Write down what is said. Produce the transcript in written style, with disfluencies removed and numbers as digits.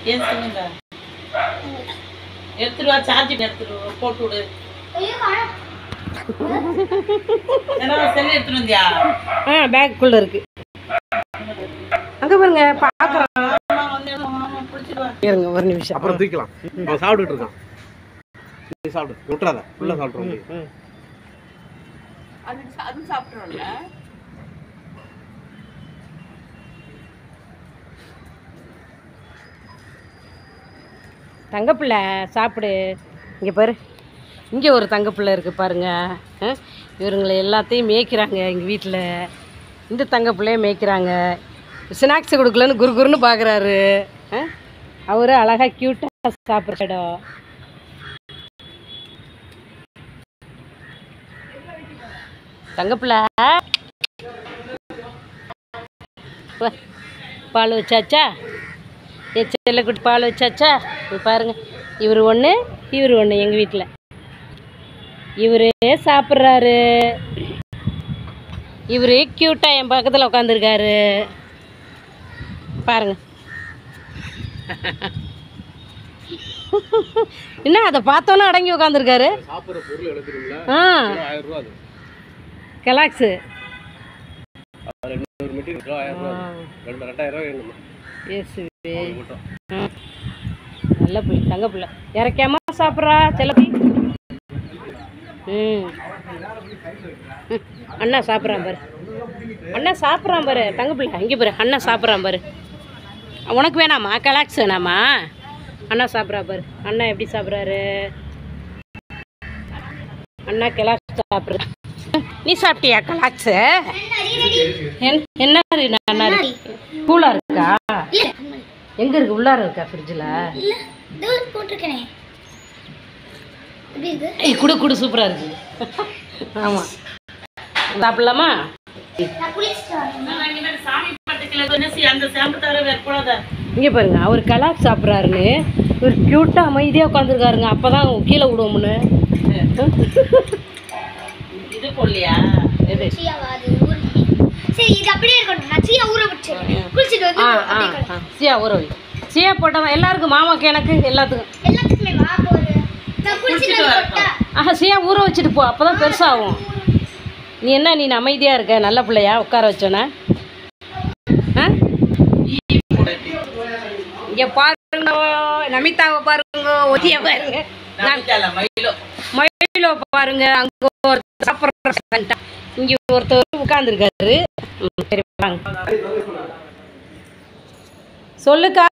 ஏன் சொல்லுங்க எடுத்துருவா சார்ஜ் எடுத்துரு போட்டு விடு செல் எடுத்துட்டு வந்தியா பேக்குள்ள இருக்கு அங்க பாருங்க பாக்குறோம் இருங்க ஒரு நிமிஷம் அப்புறம் தூக்கலாம் அவன் சாப்பிட்டுட்டு இருக்கான் நீ சாப்பிடு விட்டுறாத ஃபுல்லா சாப்பிட்றோம் அது சாப்பிட்றோம்ல தங்கப்பிள்ளை சாப்பிடு இங்கே பாரு இங்கே ஒரு தங்கப்பிள்ளை இருக்குது பாருங்க இவருங்களை எல்லாத்தையும் மேய்க்கிறாங்க எங்கள் வீட்டில் இந்த தங்கப்பிள்ளையே மேய்க்கிறாங்க ஸ்நாக்ஸ் கொடுக்கலன்னு குறுன்னு பார்க்குறாரு அவரு அழகாக க்யூட்டாக சாப்பிட்ற இடம் தங்கப்பிள்ளை பால் வச்சாச்சா செல்லக்குட்டி பால் வச்சாச்சா பாருங்க இவர் ஒன்று இவர் ஒன்று எங்கள் வீட்டில் இவரு சாப்பிட்றாரு இவரு க்யூட்டாக என் பக்கத்தில் உட்காந்துருக்காரு பாருங்க என்ன அதை பார்த்தோன்னே அடங்கி உட்காந்துருக்காரு கெலாக்ஸு நல்ல பிள்ளை தங்க பிள்ளை இறக்காம சாப்பிட்றா செல்லப்பி அண்ணா சாப்பிட்றான் பாரு அண்ணா சாப்பிட்றான் பாரு தங்க பிள்ளை அங்கே பாரு அண்ணா சாப்பிட்றான் பாரு உனக்கு வேணாமா கலாக்ஸ் வேணாமா அண்ணா சாப்பிட்றா பாரு அண்ணா எப்படி சாப்பிட்றாரு அண்ணா கலாக்ஸ் சாப்பிட்ற நீ சாப்பிட்டியா கலாக்ஸு என்ன அண்ணா கூலா இருக்கா எங்க இருக்கு உள்ளார இருக்கா ஃப்ரிட்ஜில் குடு குடு சூப்பராக இருக்கு ஆமாம் சாப்பிடலாமா இங்கே பாருங்க அவர் கலாக் சாப்பிட்றாருன்னு ஒரு க்யூட்டாக அமைதியாக உட்காந்துருக்காருங்க அப்போ தான் கீழே விடுவோம்னு இது போடலையா சியா ஊற வை சியா போட்டவன் எல்லாருக்கும் மாமாக்கு எனக்கு எல்லாத்துக்கும் சியா ஊற வச்சுட்டு போ அப்போதான் பெருசாகும் நீ என்ன நீ அமைதியாக இருக்க நல்ல பிள்ளையா உட்கார வச்சோன்னா இங்கே பாருங்க நமிதாவை பாருங்க ஒத்திய பாருங்க மயிலோ பாருங்க அங்கே ஒருத்தர் சாப்பிட்ற இங்கே ஒருத்தர் உட்காந்துருக்காரு சரி வாங்க சொல்லுக்கா